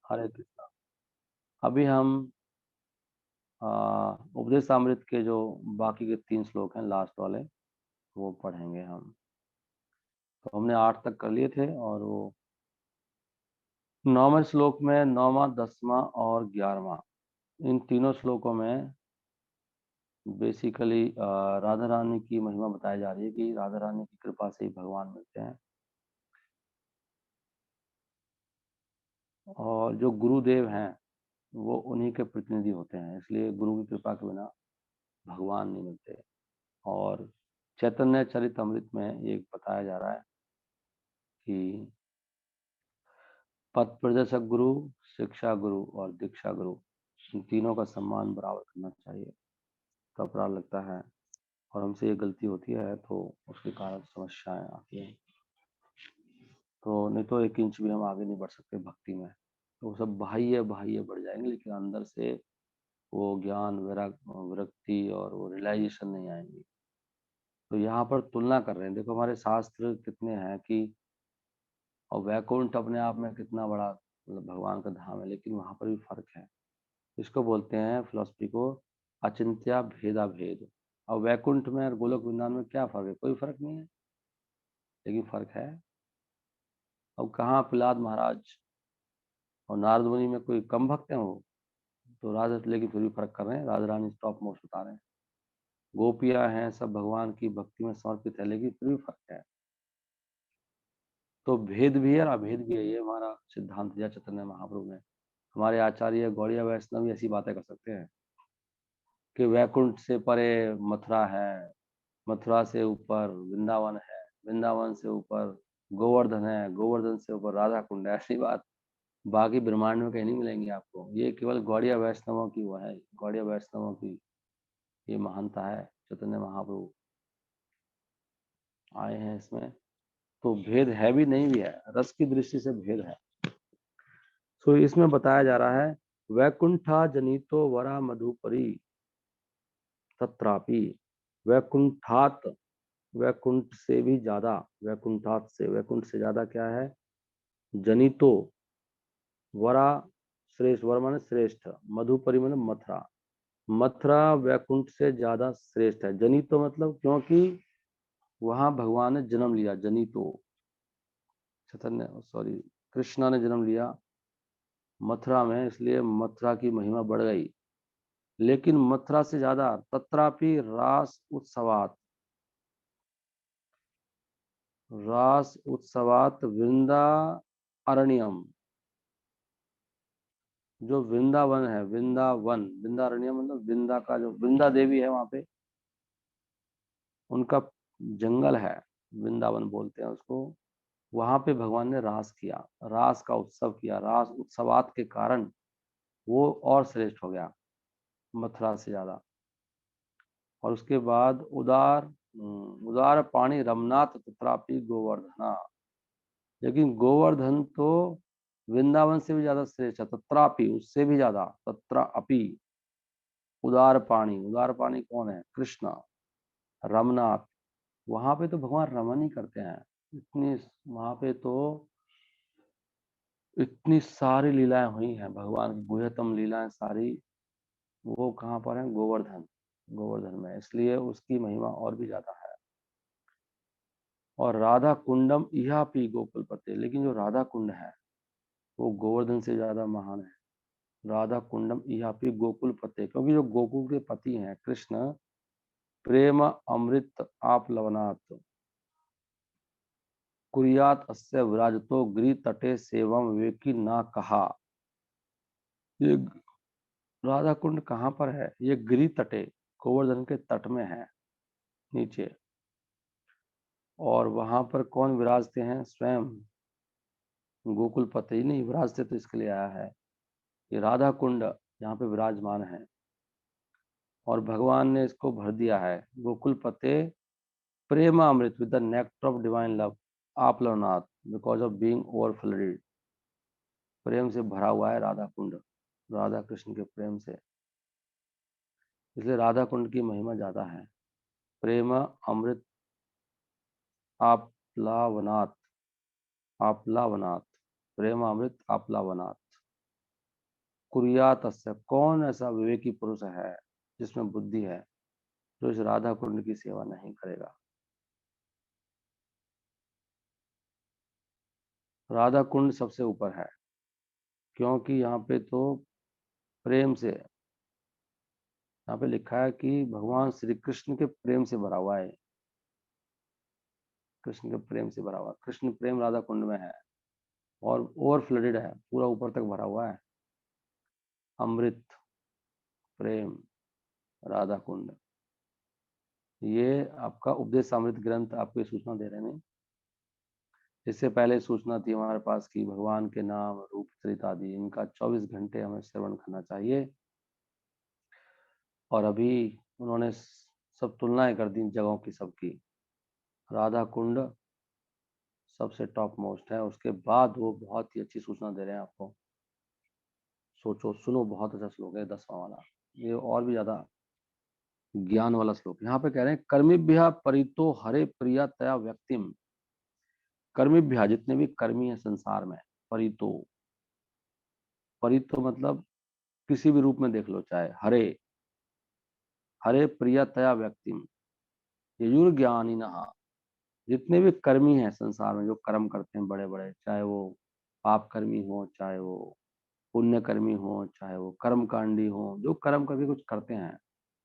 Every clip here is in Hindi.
हरे कृष्णा। अभी हम उपदेशामृत के जो बाकी के 3 श्लोक हैं लास्ट वाले, वो पढ़ेंगे हम। तो हमने 8 तक कर लिए थे, और वो 9वें श्लोक में 9वां, 10वां और 11वां, इन तीनों श्लोकों में बेसिकली राधा रानी की महिमा बताई जा रही है कि राधा रानी की कृपा से ही भगवान मिलते हैं। और जो गुरुदेव हैं वो उन्हीं के प्रतिनिधि होते हैं, इसलिए गुरु की कृपा के बिना भगवान नहीं मिलते। और चैतन्य चरितमृत में ये बताया जा रहा है कि पथ प्रदर्शक गुरु, शिक्षा गुरु और दीक्षा गुरु, इन तीनों का सम्मान बराबर करना चाहिए। तो अपराध लगता है, और हमसे ये गलती होती है तो उसके कारण समस्याएं आती हैं। तो नहीं तो 1 इंच भी हम आगे नहीं बढ़ सकते भक्ति में। तो सब बाह्य बाह्य बढ़ जाएंगे, लेकिन अंदर से वो ज्ञान, विरक्ति और वो रियलाइजेशन नहीं आएंगी। तो यहाँ पर तुलना कर रहे हैं, देखो हमारे शास्त्र कितने हैं कि, और वैकुंठ अपने आप में कितना बड़ा मतलब भगवान का धाम है, लेकिन वहां पर भी फर्क है। इसको बोलते हैं फिलोसफी को अचिंत्य भेदा भेद। और वैकुंठ में और गोलोक वृंदावन में क्या फर्क है? कोई फर्क नहीं है, लेकिन फर्क है। अब कहाँ प्रहलाद महाराज और नारद मुनि में कोई कम भक्त हैं? वो तो राधा, लेकिन फिर भी फर्क कर रहे हैं। राधा रानी टॉप मोस्ट बता रहे हैं। गोपियां हैं, सब भगवान की भक्ति में समर्पित है, लेकिन फिर भी फर्क है। तो भेद भी है और अभेद भी है, ये हमारा सिद्धांत दिया चैतन्य महाप्रभु ने। हमारे आचार्य गौड़िया वैष्णव भी ऐसी बातें कर सकते हैं कि वैकुंठ से परे मथुरा है, मथुरा से ऊपर वृंदावन है, वृंदावन से ऊपर गोवर्धन है, गोवर्धन से ऊपर राधा कुंड है। ऐसी बात बाकी ब्रह्मांड में कहीं नहीं मिलेंगी आपको। ये केवल गौड़िया वैष्णवों की वो है, गौड़िया वैष्णवों की ये महानता है। चैतन्य महाप्रभु आए हैं इसमें, तो भेद है भी नहीं भी है, रस की दृष्टि से भेद है। तो इसमें बताया जा रहा है वैकुंठा जनितो वरा मधुपरी तत्रापि वैकुंठात, वैकुंठ से भी ज्यादा, वैकुंठात से, वैकुंठ से ज्यादा क्या है? जनितो वरा, श्रेष्ठ, वर माने श्रेष्ठ, मधुपरी माने मथुरा, मथुरा वैकुंठ से ज्यादा श्रेष्ठ है। जनितो मतलब क्योंकि वहां भगवान ने जन्म लिया। जनितो चैतन्य, सॉरी, कृष्णा ने जन्म लिया मथुरा में, इसलिए मथुरा की महिमा बढ़ गई। लेकिन मथुरा से ज्यादा तत्रापि रास उत्सवात, रास उत्सवात वृंदा अरण्यम, जो वृंदावन है, वृंदावन, वृंदारण्यम मतलब वृंदा का जो वृंदा देवी है वहां पे, उनका जंगल है, वृंदावन बोलते हैं उसको। वहां पे भगवान ने रास किया, रास का उत्सव किया। रास उत्सवात के कारण वो और श्रेष्ठ हो गया मथुरा से ज्यादा। और उसके बाद उदार पानी रमनाथ तत्रापि गोवर्धना, लेकिन गोवर्धन तो वृंदावन से भी ज्यादा श्रेष्ठ है। तत्रापि, उससे भी ज्यादा, तत्र अपि उदार पानी, उदार पानी कौन है? कृष्ण। रमनाथ, वहां पे तो भगवान रमन ही करते हैं। इतनी, वहां पे तो इतनी सारी लीलाएं हुई हैं भगवान की, गुह्यतम लीलाएं सारी, वो कहाँ पर है? गोवर्धन, गोवर्धन में, इसलिए उसकी महिमा और भी ज्यादा है। और राधा कुंडम इहा पी गोकुलपते, लेकिन जो राधा कुंड है वो गोवर्धन से ज्यादा महान है। राधा कुंडम इहापि गोकुल पते, क्योंकि जो गोकुल के पति हैं कृष्ण, प्रेम अमृत आप लवनात् कुरियात अस्य विराजतो गिरि तटे सेवम विवेकी ना कहा। ये राधा कुंड कहाँ पर है? ये गिरि तटे, गोवर्धन के तट में है, नीचे। और वहां पर कौन विराजते हैं? स्वयं गोकुल पति ही नहीं विराजते, तो इसके लिए आया है ये राधा कुंड यहाँ पे विराजमान है। और भगवान ने इसको भर दिया है, गोकुल पते प्रेम अमृत with the nectar of divine love आप लवनाथ, because of being over flooded. प्रेम से भरा हुआ है राधा कुंड, राधा कृष्ण के प्रेम से, इसलिए राधा कुंड की महिमा ज्यादा है। प्रेम अमृत आप्लावनाथ, आप्लावनाथ, प्रेम अमृत आप्लावनाथ। कुर्यातस्य, कौन ऐसा विवेकी पुरुष है जिसमें बुद्धि है जो इस राधा कुंड की सेवा नहीं करेगा। राधा कुंड सबसे ऊपर है, क्योंकि यहाँ पे तो प्रेम से, यहाँ पे लिखा है कि भगवान श्री कृष्ण के प्रेम से भरा हुआ है, कृष्ण के प्रेम से भरा हुआ, कृष्ण प्रेम राधा कुंड में है और ओवर फ्लडेड है, पूरा ऊपर तक भरा हुआ है। अमृत, प्रेम, राधा कुंड, ये आपका उपदेश अमृत ग्रंथ आपको सूचना दे रहे हैं। इससे पहले सूचना थी हमारे पास कि भगवान के नाम, रूप, चरित्र आदि इनका 24 घंटे हमें श्रवण करना चाहिए। और अभी उन्होंने सब तुलनाएं कर दी जगहों की सबकी। राधा कुंड सबसे टॉप मोस्ट है, उसके बाद वो बहुत ही अच्छी सूचना दे रहे हैं आपको। सोचो, सुनो, बहुत अच्छा श्लोक है 10वां वाला, ये और भी ज्यादा ज्ञान वाला श्लोक। यहाँ पे कह रहे हैं कर्मिभ्यः परितो हरे प्रिया तया व्यक्तिम। कर्मिभ्यः, जितने भी कर्मी हैं संसार में, परितो, परितो मतलब किसी भी रूप में देख लो, चाहे हरे, हरे प्रियतया व्यक्तिम यजुर ज्ञानिनः, जितने भी कर्मी हैं संसार में जो कर्म करते हैं बड़े बड़े, चाहे वो पाप कर्मी हो, चाहे वो पुण्य कर्मी हो, चाहे वो कर्म कांडी हो, जो कर्म कभी कुछ करते हैं,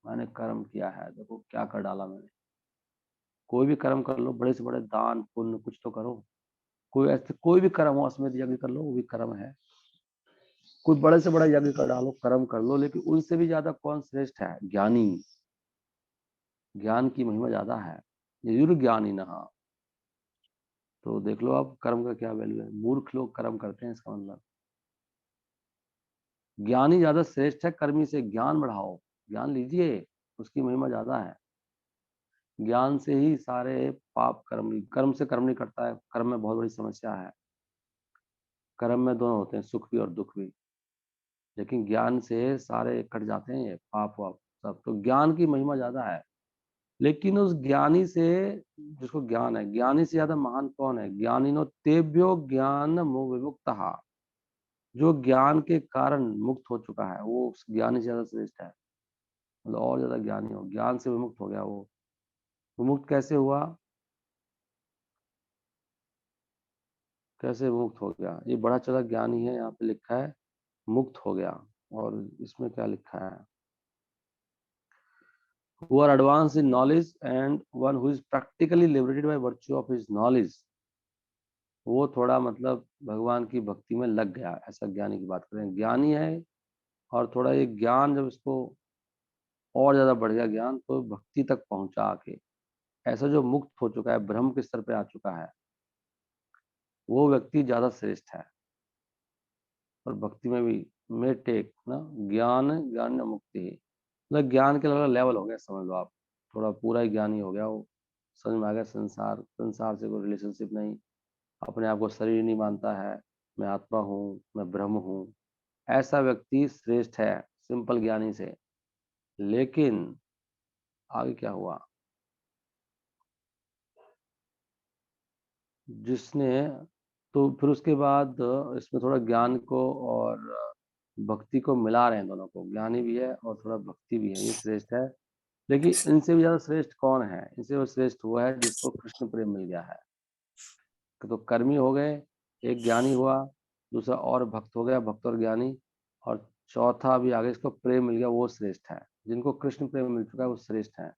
मैंने कर्म किया है, देखो क्या कर डाला मैंने, कोई भी कर्म कर लो, बड़े से बड़े दान पुण्य कुछ तो करो, कोई ऐसे कोई भी कर्म हो, अश्वमेध यज्ञ कर लो, वो भी कर्म है, कोई बड़े से बड़ा यज्ञ कर डालो, कर्म कर लो, लेकिन उनसे भी ज्यादा कौन श्रेष्ठ है? ज्ञानी, ज्ञान की महिमा ज्यादा है, यजुर ज्ञानिनः। तो देख लो आप कर्म का क्या वैल्यू है, मूर्ख लोग कर्म करते हैं, इसका मतलब ज्ञानी ज्यादा श्रेष्ठ है कर्मी से। ज्ञान बढ़ाओ, ज्ञान लीजिए, उसकी महिमा ज्यादा है। ज्ञान से ही सारे पाप कर्म, कर्म से कर्म नहीं कटता है, कर्म में बहुत बड़ी समस्या है। कर्म में दोनों होते हैं, सुख भी और दुख भी, लेकिन ज्ञान से सारे कट जाते हैं ये पाप वाप सब। तो ज्ञान की महिमा ज्यादा है, लेकिन उस ज्ञानी से, जिसको ज्ञान है, ज्ञानी से ज्यादा महान कौन है? ज्ञानिनो तेभ्यो ज्ञान विमुक्तः, जो ज्ञान के कारण मुक्त हो चुका है, वो उस ज्ञानी से ज्यादा श्रेष्ठ है। मतलब और ज्यादा ज्ञानी हो, ज्ञान से विमुक्त हो गया वो। विमुक्त कैसे हुआ, कैसे मुक्त हो गया? ये बड़ा चला ज्ञानी है, यहाँ पे लिखा है मुक्त हो गया। और इसमें क्या लिखा है? who are advanced in knowledge and one who is practically liberated by virtue of his knowledge, वो थोड़ा मतलब भगवान की भक्ति में लग गया, ऐसा ज्ञानी की बात करें। ज्ञानी है और थोड़ा ये ज्ञान जब इसको और ज्यादा बढ़ गया ज्ञान, तो भक्ति तक पहुंचा के, ऐसा जो मुक्त हो चुका है, ब्रह्म के स्तर पे आ चुका है, वो व्यक्ति ज्यादा श्रेष्ठ है। और भक्ति में भी मे टेक ना, ज्ञान ज्ञान न मुक्ति, मतलब ज्ञान के अलग लेवल हो गया, समझ लो आप, थोड़ा पूरा ही ज्ञानी हो गया वो। समझ में आ गया, संसार संसार से कोई रिलेशनशिप नहीं, अपने आप को शरीर नहीं मानता है, मैं आत्मा हूँ, मैं ब्रह्म हूँ, ऐसा व्यक्ति श्रेष्ठ है सिंपल ज्ञानी से। लेकिन आगे क्या हुआ, जिसने, तो फिर उसके बाद इसमें थोड़ा ज्ञान को और भक्ति को मिला रहे हैं, दोनों को, ज्ञानी भी है और थोड़ा भक्ति भी है, ये श्रेष्ठ है। लेकिन इनसे भी ज्यादा श्रेष्ठ कौन है? इनसे वो श्रेष्ठ हुआ है जिसको कृष्ण प्रेम मिल गया है। तो कर्मी हो गए, एक ज्ञानी हुआ, दूसरा और भक्त हो गया, भक्त और ज्ञानी, और चौथा भी आगे इसको प्रेम मिल गया, वो श्रेष्ठ है। जिनको कृष्ण प्रेम मिल चुका है वो श्रेष्ठ है।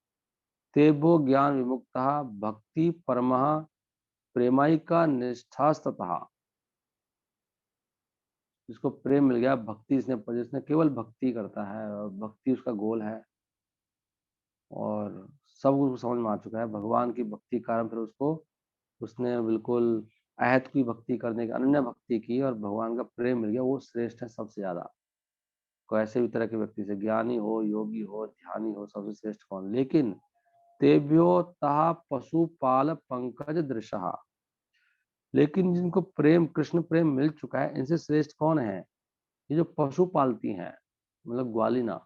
तेभो ज्ञान विमुक्तः भक्ति परमः प्रेमाइका निष्ठास्ततः, जिसको प्रेम मिल गया, भक्ति इसने, जिसने केवल भक्ति करता है और भक्ति उसका गोल है, और सब उसको समझ में आ चुका है भगवान की भक्ति के कारण, फिर उसको, उसने बिल्कुल अहत की भक्ति करने की, अनन्य भक्ति की, और भगवान का प्रेम मिल गया, वो श्रेष्ठ है सबसे ज्यादा। को ऐसे भी तरह के व्यक्ति से, ज्ञानी हो, योगी हो, ध्यानी हो, सबसे श्रेष्ठ कौन? लेकिन तेभ्यो ता पशुपाल पंकज दृशः, लेकिन जिनको प्रेम, कृष्ण प्रेम मिल चुका है, इनसे श्रेष्ठ कौन है? ये जो पशु पालती हैं, मतलब ग्वालिना,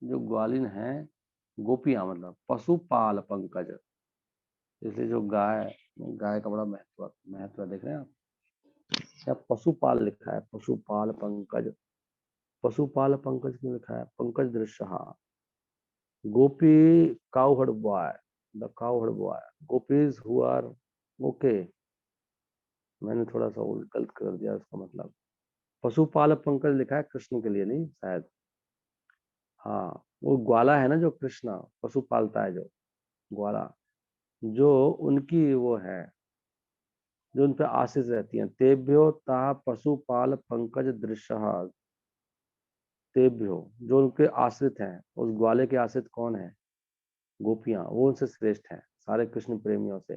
जो ग्वालिन है, गोपियां, मतलब पशुपाल पंकज, इसलिए जो गाय, गाय का बड़ा महत्व महत्व देख रहे हैं आप, क्या पशुपाल लिखा है, पशुपाल पंकज। पशुपाल पंकज क्यों लिखा है? पंकज दृश्य, हाँ। Gopi cowherd boy, the cowherd boy, gopis who are, okay. मैंने थोड़ा सा गलत कर दिया उसका मतलब। पशुपाल पंकज लिखा है कृष्ण के लिए, नहीं शायद। हाँ, वो ग्वाला है ना जो कृष्णा पशु पालता है, जो ग्वाला, जो उनकी वो है, जो उन पे आशीष रहती हैं। तेभ्यो ता पशुपाल पंकज दृश्य, तेभ्यो, जो उनके आश्रित हैं, उस ग्वाले के आश्रित कौन है? गोपियां, वो उनसे श्रेष्ठ हैं सारे कृष्ण प्रेमियों से।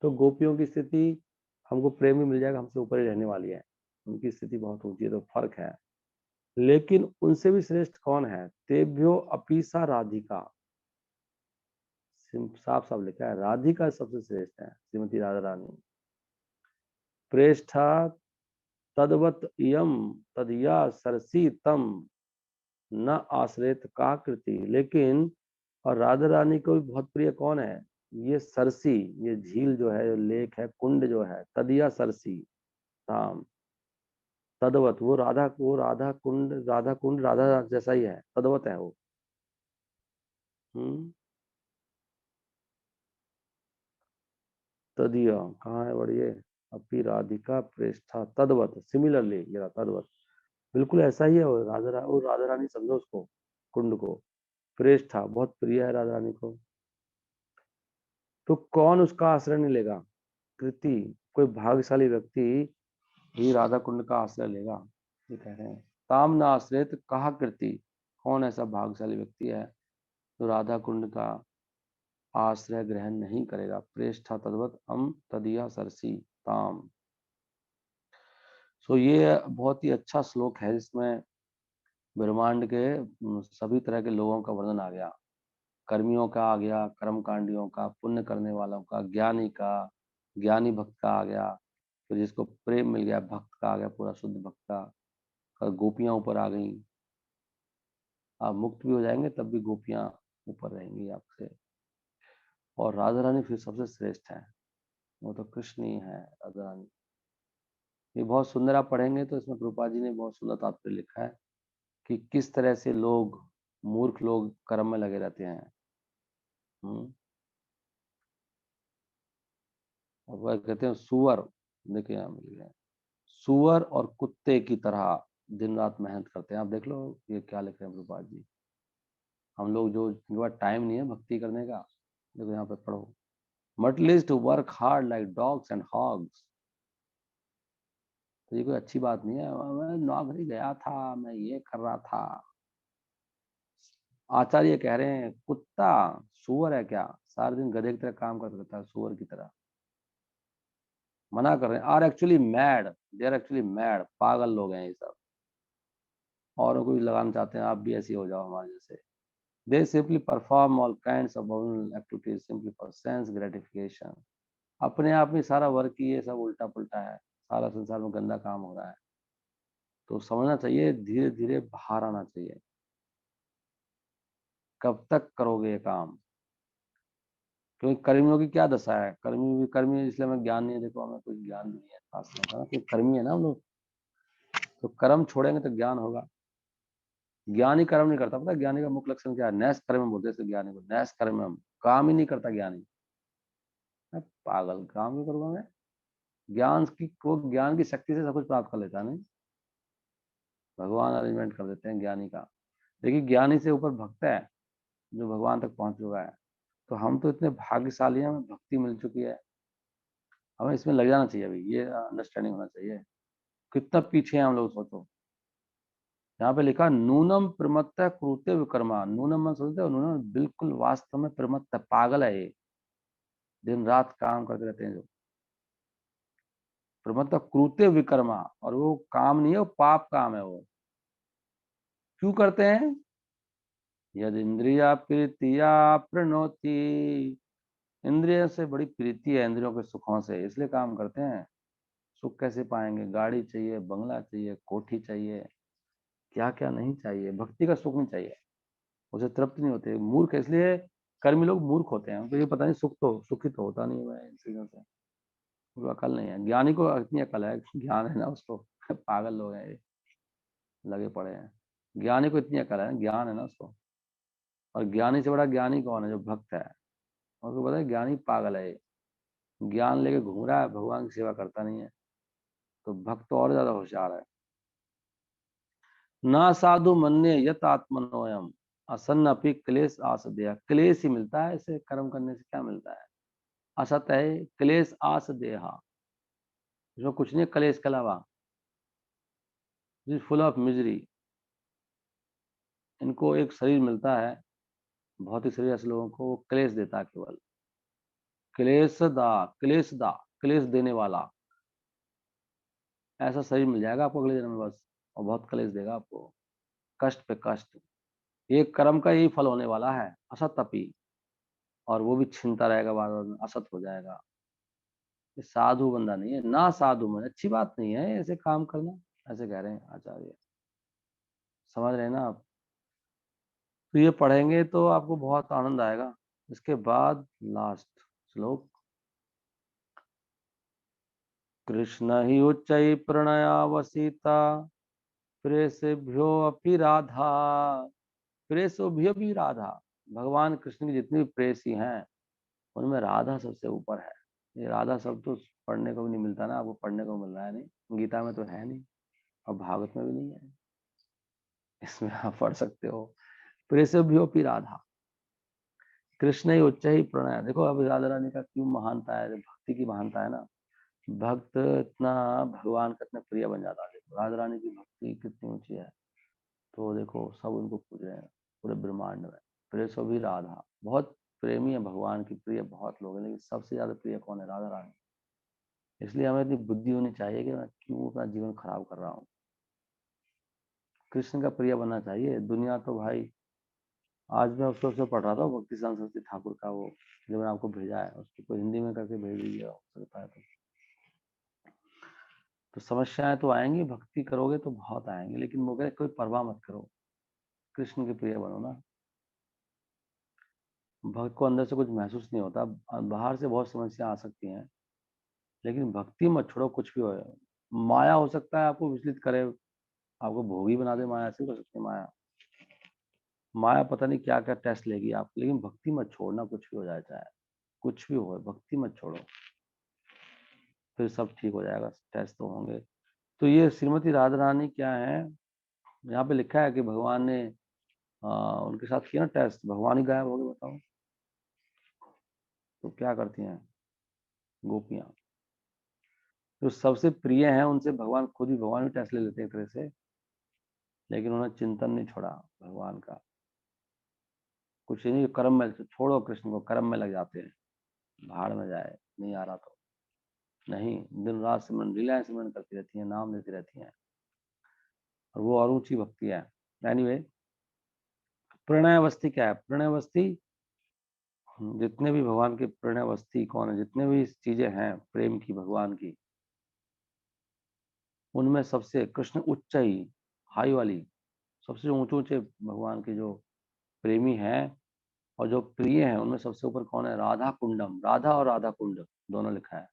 तो गोपियों की स्थिति, हमको प्रेमी मिल जाएगा हमसे ऊपर ही रहने वाली है, उनकी स्थिति बहुत ऊंची है, तो फर्क है। लेकिन उनसे भी श्रेष्ठ कौन है? तेभ्यो अपीसा राधिका, साफ साफ लिखा है, राधिका सबसे श्रेष्ठ है, श्रीमती राधा रानी। प्रेष्ठा तदवत इयम तदिया सरसी तम न आश्रित का कृति, लेकिन और राधा रानी को भी बहुत प्रिय कौन है? ये सरसी, ये झील जो है, लेक है, कुंड जो है, तदिया सरसी धाम, तदवत, वो राधा कुंड राधा जैसा ही है, तदवत है वो। हम्म। तदिया कहाँ है बढ़िए? अपी राधिका प्रेष्ठा तदवत, सिमिलरली, ये रहा तदवत, बिल्कुल ऐसा ही है वो वो राधा रानी समझो उसको, कुंड को। प्रेष्ठा बहुत प्रिय है राधा रानी को। तो कौन उसका आश्रय नहीं लेगा? कृति, कोई भाग्यशाली व्यक्ति ही राधा कुंड का आश्रय लेगा, ये कह रहे हैं। ताम न आश्रित कहा कृति, कौन ऐसा भाग्यशाली व्यक्ति है जो राधा कुंड का आश्रय ग्रहण नहीं करेगा? प्रेष्ठा तद्वत अम तदिया सरसी ताम। सो ये बहुत ही अच्छा श्लोक है, जिसमें ब्रह्मांड के सभी तरह के लोगों का वर्णन आ गया। कर्मियों का आ गया, कर्मकांडियों का, पुण्य करने वालों का, ज्ञानी का, ज्ञानी भक्त का आ गया, फिर जिसको प्रेम मिल गया भक्त का आ गया, पूरा शुद्ध भक्त का। और गोपियां ऊपर आ गई, आप मुक्त भी हो जाएंगे तब भी गोपियां ऊपर रहेंगी आपसे। और राधा रानी फिर सबसे श्रेष्ठ है, वो तो कृष्ण ही है, राधा रानी। ये बहुत सुंदर, आप पढ़ेंगे तो इसमें प्रभुपाद जी ने बहुत सुंदर तात्पर्य लिखा है कि किस तरह से लोग, मूर्ख लोग कर्म में लगे रहते हैं। हम्म। और वह कहते हैं सुअर, देखिए यहाँ मिल गया, सुअर और कुत्ते की तरह दिन रात मेहनत करते हैं। आप देख लो ये क्या लिख रहे हैं प्रभुपाद जी। हम लोग जो, जिनके पास टाइम नहीं है भक्ति करने का, देखो यहाँ पे पढ़ो, must least to work hard like dogs and hogs. तो ये कोई अच्छी बात नहीं है, मैं नौकरी गया था, मैं ये कर रहा था। आचार्य कह रहे हैं कुत्ता सुअर है क्या, सारा दिन गधे की तरह काम करता रहता है, सुअर की तरह। मना कर रहे हैं, are actually mad, they are actually mad, पागल लोग हैं ये सब। औरों को भी लगाना चाहते हैं, आप भी ऐसे हो जाओ हमारे जैसे। दे simply perform all kinds of activities simply for sense gratification. अपने आप में सारा वर्क ही ये सब उल्टा पुल्टा है, सारा संसार में गंदा काम हो रहा है। तो समझना चाहिए, धीरे धीरे बाहर आना चाहिए। कब तक करोगे ये काम? क्योंकि कर्मियों की क्या दशा है, कर्मी भी कर्मी है, इसलिए हमें ज्ञान नहीं है। देखो हमें कुछ ज्ञान नहीं है शास्त्रों का, कि कर्मी है ना हम लोग। तो कर्म छोड़ेंगे तो ज्ञान होगा। ज्ञानी कर्म नहीं करता, पता है ज्ञानी का मुख्य लक्षण क्या है? नैस कर्म बोलते हैं ज्ञानी को, नैस कर्म, काम ही नहीं करता ज्ञानी। मैं पागल, काम क्यों करूंगा मैं? ज्ञान की, वो ज्ञान की शक्ति से सब कुछ प्राप्त कर लेता है, नहीं? भगवान अरेंजमेंट कर देते हैं ज्ञानी का। देखिए ज्ञानी से ऊपर भक्त है, जो भगवान तक पहुंच चुका है। तो हम तो इतने भाग्यशाली हैं, हमें भक्ति मिल चुकी है। हमें इसमें लग जाना चाहिए, अभी ये अंडरस्टैंडिंग होना चाहिए। कितना पीछे हैं हम लोग, सोचो। यहाँ पे लिखा नूनम प्रमत्त क्रूते विकर्मा, नूनम मन सोचते हो, नूनम बिल्कुल वास्तव में प्रमत्त, पागल है ये, दिन रात काम करते रहते हैं जो। प्रमत्त क्रूते विकर्मा, और वो काम नहीं है, वो पाप काम है वो। क्यों करते हैं? यद इंद्रिया प्रीतिया प्रणोति, इंद्रिय से बड़ी प्रीति है इंद्रियों के सुखों से, इसलिए काम करते हैं। सुख कैसे पाएंगे? गाड़ी चाहिए, बंगला चाहिए, कोठी चाहिए, क्या क्या नहीं चाहिए, भक्ति का सुख नहीं चाहिए, उसे तृप्त नहीं होते। मूर्ख है, इसलिए कर्मी लोग मूर्ख होते हैं, उनको ये पता नहीं सुख तो, सुखी तो होता नहीं है इन चीजों से, उनको अकल नहीं है। ज्ञानी को इतनी अकल है, ज्ञान है ना उसको। पागल लोग हैं ये, लगे पड़े हैं। ज्ञानी को इतनी अकल है, ज्ञान है ना उसको। और ज्ञानी से बड़ा ज्ञानी कौन है? जो भक्त है। उनको पता है ज्ञानी पागल है, ज्ञान लेके घूम रहा है, भगवान की सेवा करता नहीं है। तो भक्त तो और ज्यादा होशियार है। ना साधु मन्य यत आत्मनोयम असन्न अपि क्लेश आसदेह। क्लेश ही मिलता है इसे, कर्म करने से क्या मिलता है? असत है क्लेश आसदेहा, इसमें कुछ नहीं क्लेश के अलावा, फुल ऑफ मिजरी। इनको एक शरीर मिलता है, भौतिक शरीर ऐसे लोगों को वो क्लेश देता है केवल। क्लेशदा, क्लेशदा, क्लेश देने वाला ऐसा शरीर मिल जाएगा आपको अगले जन्म में बस। और बहुत क्लेश देगा आपको, कष्ट पे कष्ट। ये कर्म का यही फल होने वाला है, असत अपी। और वो भी छिनता रहेगा, बार बार असत हो जाएगा। ये साधु बंदा नहीं है, ना साधु मन, अच्छी बात नहीं है ऐसे काम करना, ऐसे कह रहे हैं आचार्य। समझ रहे हैं ना आप? तो ये पढ़ेंगे तो आपको बहुत आनंद आएगा। इसके बाद लास्ट श्लोक। कृष्ण ही उच्च प्रणयावसीता प्रेसेभ्यो अपि राधा। प्रेसोभ्यो भी राधा। भगवान कृष्ण की जितनी भी प्रेसी हैं उनमें राधा सबसे ऊपर है। ये राधा शब्द तो पढ़ने को भी नहीं मिलता ना, आपको पढ़ने को मिल रहा है नहीं, गीता में तो है नहीं और भागवत में भी नहीं है। इसमें आप पढ़ सकते हो। प्रेसोभ्योपि राधा, कृष्ण ही उच्च ही प्रणय। देखो अब राधा रानी का क्यों महानता है, भक्ति की महानता है ना। भक्त इतना भगवान का इतना प्रिय बन जाता है। देखो राधा रानी की भक्ति कितनी ऊंची है। तो देखो सब उनको पूज रहे हैं पूरे ब्रह्मांड में। प्रेसो भी राधा, बहुत प्रेमी है भगवान की, प्रिय बहुत लोग हैं, लेकिन सबसे ज्यादा प्रिय कौन है? राधा रानी। इसलिए हमें इतनी बुद्धि होनी चाहिए कि मैं क्यों अपना जीवन खराब कर रहा हूँ। कृष्ण का प्रिय बनना चाहिए। दुनिया तो भाई, आज मैं उसको पढ़ रहा था भक्ति सरस्वती ठाकुर का, वो जो मैंने आपको भेजा है उसको हिंदी में करके भेज दीजिए हो सकता है तो समस्याएं तो आएंगी, भक्ति करोगे तो बहुत आएंगे, लेकिन वो कहे कोई परवाह मत करो, कृष्ण के प्रिय बनो ना। भक्त को अंदर से कुछ महसूस नहीं होता, बाहर से बहुत समस्या आ सकती हैं, लेकिन भक्ति मत छोड़ो। कुछ भी हो, माया हो सकता है आपको विचलित करे, आपको भोगी बना दे, माया से कर सकती है माया। माया पता नहीं क्या क्या टेस्ट लेगी आप, लेकिन भक्ति मत छोड़ना, कुछ भी हो जाए चाहे कुछ भी हो, भक्ति मत छोड़ो, फिर सब ठीक हो जाएगा। टेस्ट तो होंगे। तो ये श्रीमती राधा रानी क्या है, यहाँ पे लिखा है कि भगवान ने उनके साथ किया ना टेस्ट, भगवान ही गायब हो गए, बताओ। तो क्या करती हैं गोपियां? जो सबसे प्रिय हैं उनसे भगवान खुद ही, भगवान भी टेस्ट ले लेते हैं एक तरह से, लेकिन उन्होंने चिंतन नहीं छोड़ा भगवान का। कुछ नहीं, कर्म में छोड़ो, कृष्ण को कर्म में लग जाते हैं, भाड़ में जाए, नहीं आ रहा तो नहीं। दिन रात सिमरन, लीलाएं सिमरन करती रहती हैं, नाम लेती रहती हैं, और वो और ऊंची भक्ति है। एनीवे, प्रणयावस्थी क्या है? प्रणयावस्थी, जितने भी भगवान के प्रणयावस्थी कौन है, जितने भी चीजें हैं प्रेम की भगवान की, उनमें सबसे कृष्ण उच्च ही, हाई वाली, सबसे ऊंचे ऊंचे भगवान के जो प्रेमी हैं और जो प्रिय हैं, उनमें सबसे ऊपर कौन है? राधा कुंडम। राधा और राधा कुंड दोनों लिखा है,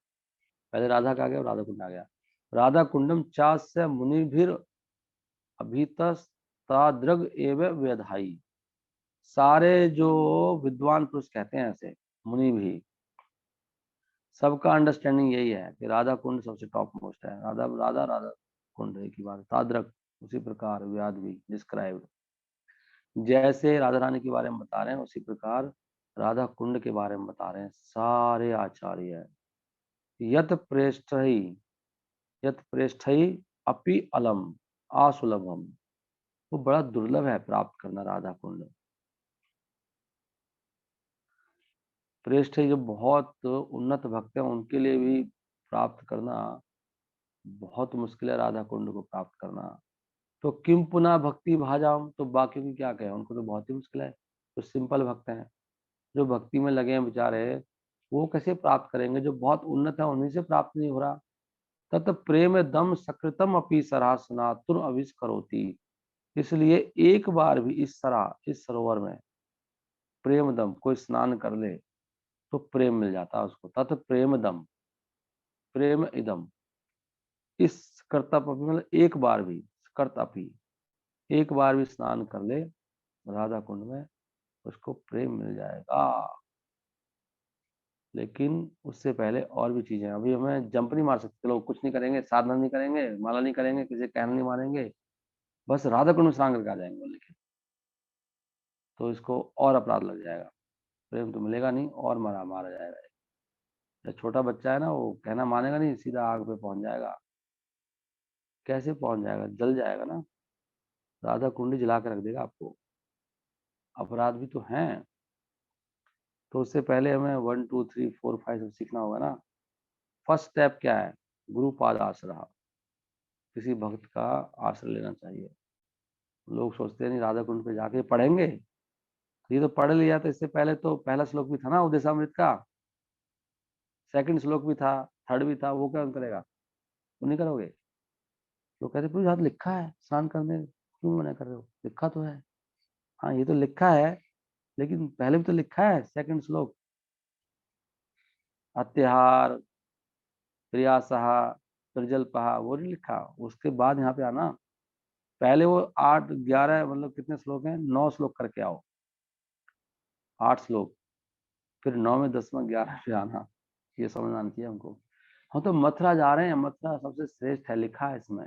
पहले राधा का आ गया और राधा कुंड आ गया। राधा कुंडम चास्य मुनिभिर अभितस्तादृग एव व्यधाई। सारे जो विद्वान पुरुष कहते हैं ऐसे, मुनि भी, सबका अंडरस्टैंडिंग यही है कि राधा कुंड सबसे टॉप मोस्ट है। राधा राधा राधा कुंड एक ही बात, ताद्रक उसी प्रकार व्याध भी डिस्क्राइब्ड। जैसे राधा रानी के बारे में बता रहे हैं उसी प्रकार राधा कुंड के बारे में बता रहे हैं सारे आचार्य। यत प्रेष्ठई, यत प्रेष्ठई अपि अलम असुलभम। वो बड़ा दुर्लभ है प्राप्त करना राधा कुंड। प्रेष्ठ जो बहुत उन्नत भक्त हैं उनके लिए भी प्राप्त करना बहुत मुश्किल है, राधा कुंड को प्राप्त करना। तो किम पुनः भक्ति भाजाम, तो बाकी की क्या कहें, उनको तो बहुत ही मुश्किल है। तो सिंपल भक्त हैं, जो भक्ति में लगे हैं बेचारे, वो कैसे प्राप्त करेंगे? जो बहुत उन्नत है उन्हीं से प्राप्त नहीं हो रहा। तत् प्रेम दम सकृतम अपि सरासनातुर अविष्करोति। इसलिए एक बार भी इस सरा, इस सरोवर में प्रेम दम कोई स्नान कर ले तो प्रेम मिल जाता है उसको। तत् प्रेम दम, प्रेम इदम, इस कर्तव्य मतलब एक बार भी, कर्तव्य एक बार भी स्नान कर ले राधा कुंड में, उसको प्रेम मिल जाएगा। लेकिन उससे पहले और भी चीजें हैं। अभी हमें जंप नहीं मार सकते, लोग कुछ नहीं करेंगे, साधना नहीं करेंगे, माला नहीं करेंगे, किसी कहना नहीं मारेंगे, बस राधा कुंड में स्नान करके आ जाएंगे, लेकिन तो इसको और अपराध लग जाएगा, प्रेम तो मिलेगा नहीं और मारा मारा जाएगा। जो छोटा बच्चा है ना, वो कहना मानेगा नहीं, सीधा आग पे पहुंच जाएगा। कैसे पहुंच जाएगा? जल जाएगा ना, राधा कुंडी जला के रख देगा आपको। अपराध भी तो हैं। तो उससे पहले हमें 1 2 3 4 5 सब सीखना होगा ना। फर्स्ट स्टेप क्या है? गुरुपाद आश्रय। किसी भक्त का आश्रय लेना चाहिए। लोग सोचते हैं नहीं राधा कुंड पे जाके पढ़ेंगे, ये तो पढ़ लिया, तो इससे पहले तो पहला श्लोक भी था ना उदयसामृत का, सेकंड श्लोक भी था, थर्ड भी था, वो क्या करेगा? वो नहीं करोगे? लोग कहते प्रभु यहाँ लिखा है स्नान करने, क्यों मना कर रहे हो? लिखा तो है। हाँ ये तो लिखा है, लेकिन पहले भी तो लिखा है सेकंड श्लोक, अत्याहार प्रियासह प्रजल्पहा, वो नहीं लिखा। उसके बाद यहाँ पे आना। पहले वो 8 11 मतलब कितने श्लोक हैं, 9 श्लोक करके आओ, 8 श्लोक, फिर 9 में 10 में 11 पे आना। ये समझ आनी चाहिए हमको। हम तो मथुरा जा रहे हैं, मथुरा सबसे श्रेष्ठ है, लिखा है इसमें।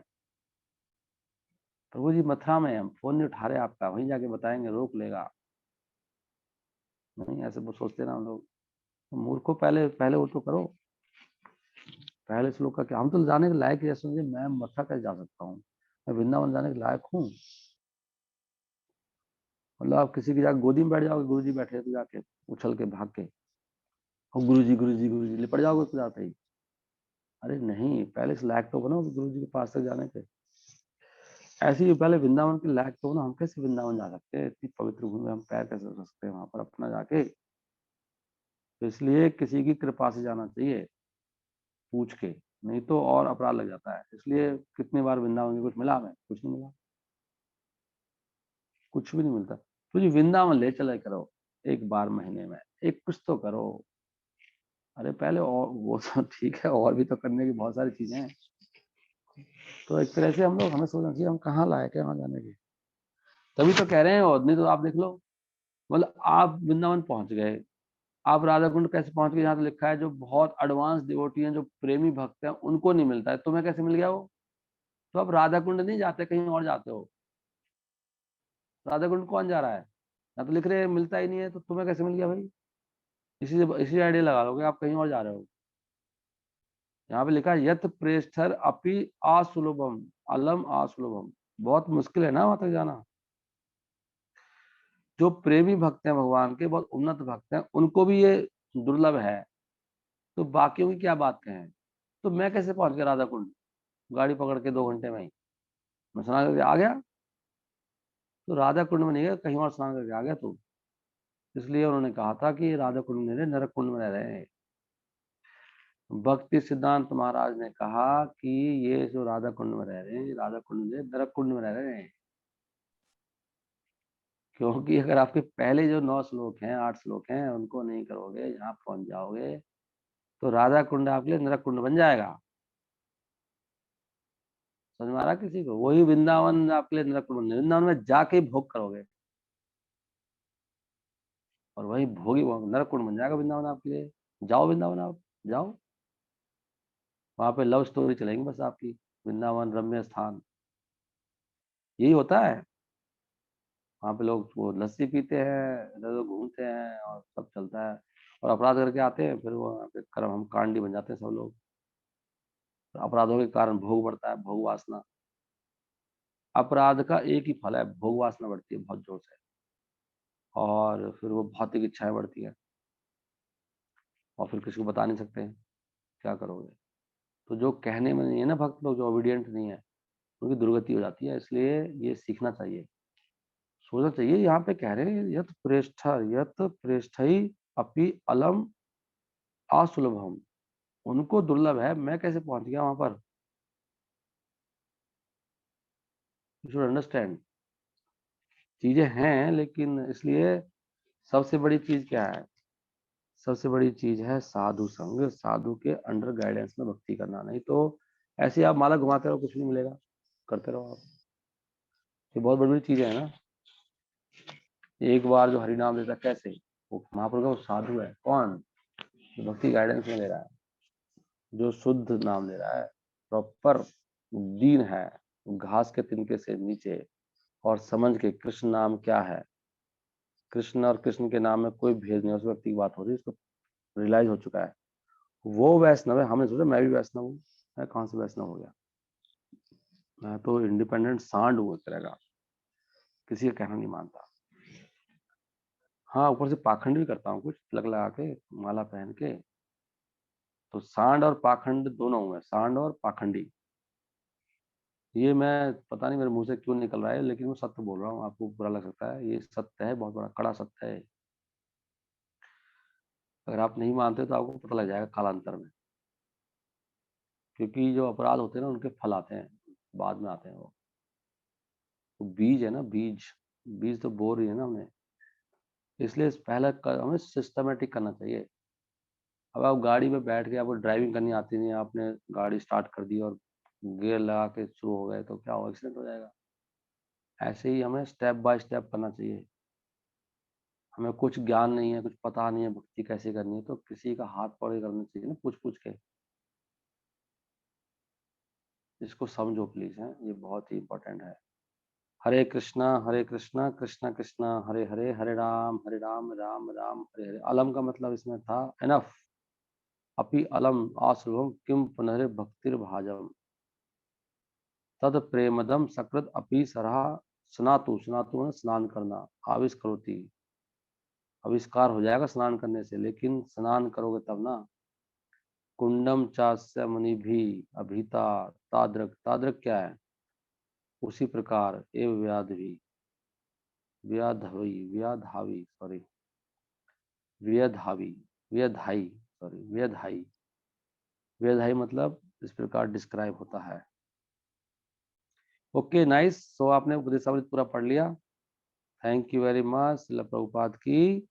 प्रभु जी मथुरा में, हम फोन नहीं उठा रहे आपका, वहीं जाके बताएंगे, रोक लेगा नहीं। ऐसे वो सोचते ना हम लोग, मूर्खों, पहले पहले वो तो करो। पहले श्लोक का क्या, हम तो जाने के लायक है, समझे मैं मथुरा कैसे जा सकता हूँ? मैं वृंदावन जाने के लायक हूँ? मतलब आप किसी की जाके गोदी में बैठ जाओगे, गुरु जी बैठे तो जाके उछल के भाग के, और गुरु जी गुरु जी गुरु जी लिपट जाओगे तो जाते ही। अरे नहीं, पहले इस लायक तो बनो गुरु जी के पास तक जाने के। ऐसे ही पहले वृंदावन के लायक तो बनो। हम कैसे वृंदावन जा सकते हैं? इतनी पवित्र भूमि में हम पैर कैसे रख सकते हैं वहां पर अपना जाके? तो इसलिए किसी की कृपा से जाना चाहिए, पूछ के, नहीं तो और अपराध लग जाता है। इसलिए कितनी बार वृंदावन में कुछ मिला, हमें कुछ नहीं मिला, कुछ भी नहीं मिलता। तो जी वृंदावन ले चले करो, एक बार महीने में एक कुछ तो करो। अरे पहले और वो सब ठीक है, और भी तो करने की बहुत सारी चीजें हैं। तो एक तरह से हम लोग, हमें सोचना चाहिए हम कहाँ लायक है वहां जाने की। तभी तो कह रहे हैं, और नहीं तो आप देख लो, मतलब आप वृंदावन पहुंच गए, आप राधा कुंड कैसे पहुंच गए? यहाँ तो लिखा है जो बहुत एडवांस डिवोटी हैं, जो प्रेमी भक्त हैं, उनको नहीं मिलता है, तुम्हें कैसे मिल गया वो? तो आप राधा कुंड नहीं जाते, कहीं और जाते हो। राधा कुंड कौन जा रहा है? यहाँ तो लिख रहे हैं मिलता ही नहीं है, तो तुम्हें कैसे मिल गया भाई? इसी आइडिया लगा लोगे, आप कहीं और जा रहे हो। यहाँ पे लिखा है यत प्रेष्ठर अपि असुलभम, अलम असुलभम। बहुत मुश्किल है ना वहां तक जाना। जो प्रेमी भक्त हैं भगवान के, बहुत उन्नत भक्त हैं, उनको भी ये दुर्लभ है, तो बाकियों की क्या बात कहें? तो मैं कैसे पहुंच गया राधा कुंड, गाड़ी पकड़ के 2 घंटे में ही मैं स्नान करके आ गया? तो राधा कुंड में नहीं गया, कहीं और स्नान करके आ गया तू। इसलिए उन्होंने कहा था कि राधा कुंड में नहीं रहे, नरक कुंड में रह रहे हैं। भक्ति सिद्धांत महाराज ने कहा कि ये जो राधा कुंड में रह रहे हैं, राधा कुंड में, नरक कुंड में रह रहे हैं। क्योंकि अगर आपके पहले जो 9 श्लोक हैं, 8 श्लोक हैं, उनको नहीं करोगे, यहाँ पहुंच जाओगे, तो राधा कुंड आपके लिए नरक कुंड बन जाएगा। समझ में आ रहा किसी को? वही वृंदावन आपके लिए नरक कुंड, वृंदावन में जाके ही भोग करोगे, और वही भोगी नरक कुंड बन जाएगा वृंदावन आपके लिए। जाओ वृंदावन, आप जाओ, वहां पे लव स्टोरी चलेंगी बस आपकी। वृंदावन रम्य स्थान यही होता है। वहां पे लोग वो लस्सी पीते हैं, इधर उधर घूमते हैं, और सब चलता है, और अपराध करके आते हैं, फिर वो वहाँ पे कर्म हम कांडी बन जाते हैं सब लोग। तो अपराधों के कारण भोग बढ़ता है, भोग वासना। अपराध का एक ही फल है, भोग वासना बढ़ती है बहुत जोर से, और फिर वो भौतिक इच्छाएं बढ़ती हैं, और फिर किसी को बता नहीं सकते हैं, क्या करोगे? तो जो कहने में नहीं है ना, भक्त लोग जो ओबीडियंट नहीं है, उनकी दुर्गति हो जाती है। इसलिए ये सीखना चाहिए, सोचना चाहिए। यहाँ पे कह रहे हैं यत प्रेष्ठ अपि अलम असुलभम, उनको दुर्लभ है, मैं कैसे पहुंच गया वहां पर? You should understand. चीजें हैं, लेकिन इसलिए सबसे बड़ी चीज क्या है? सबसे बड़ी चीज है साधु संग, साधु के अंडर गाइडेंस में भक्ति करना। नहीं तो ऐसे ही आप माला घुमाते रहो, कुछ नहीं मिलेगा, करते रहो आप। ये बहुत बड़ी-बड़ी चीज़ें हैं ना। एक बार जो हरि नाम लेता है कैसे? वो महाप्रभु का वो साधु है। कौन? जो भक्ति गाइडेंस में ले रहा है, जो शुद्ध नाम ले रहा है, प्रॉपर दीन है, घास के तिनके से नीचे और समझ के कृष्ण नाम क्या है, कृष्ण और कृष्ण के नाम में कोई भेद नहीं है, उस व्यक्ति की बात हो रही है, इसको रियलाइज हो चुका है। वो वैष्णव है। हमने सोचा मैं भी वैष्णव हूँ। मैं कहाँ से वैष्णव हो गया? मैं तो इंडिपेंडेंट सांड हूँ एक तरह का, किसी का कहना नहीं मानता। हाँ, ऊपर से पाखंड भी करता हूँ कुछ, तिलक लगा के, माला पहन के। तो सांड और पाखंड दोनों हूँ मैं, सांड और पाखंडी। ये मैं पता नहीं मेरे मुंह से क्यों निकल रहा है, लेकिन मैं सत्य बोल रहा हूँ। आपको बुरा लग सकता है, ये सत्य है, बहुत बड़ा कड़ा सत्य है। अगर आप नहीं मानते तो आपको पता लग जाएगा कालांतर में, क्योंकि जो अपराध होते हैं ना उनके फल आते हैं, बाद में आते हैं वो। तो बीज है ना, बीज बीज तो बो रही है ना हमें, इसलिए पहले हमें सिस्टमेटिक करना चाहिए। अब आप गाड़ी में बैठ के, आपको ड्राइविंग करनी आती नहीं, आपने गाड़ी स्टार्ट कर दी और गियर लगा के शुरू हो गए, तो क्या हो, एक्सीडेंट हो जाएगा। ऐसे ही हमें स्टेप बाय स्टेप करना चाहिए। हमें कुछ ज्ञान नहीं है, कुछ पता नहीं है भक्ति कैसे करनी है, तो किसी का हाथ पकड़ के करना चाहिए ना, पूछ पूछ के। इसको समझो प्लीज, है ये बहुत ही इंपॉर्टेंट है। हरे कृष्णा कृष्णा कृष्णा हरे हरे, हरे राम राम राम हरे हरे। अलम का मतलब इसमें था एनफ। अपि अलम आश्रवम किम पुनर्भक्तिर्भाजम तद प्रेमदम सकृत अपि सरहा स्नातु। स्नातु मतलब स्नान करना। आविष करोति, आविष्कार हो जाएगा स्नान करने से, लेकिन स्नान करोगे तब ना। कुंडम चास्य मुनि भी अभिता ताद्रक। ताद्रक क्या है? उसी प्रकार एव व्याधि व्याधवी व्याधावी सॉरी व्यधावी व्यधाई सॉरी व्यधाई। व्यधाई मतलब इस प्रकार डिस्क्राइब होता है। Okay nice. सो आपने उपदेशामृत पूरा पढ़ लिया। Thank you very much. शिला प्रभुपाद की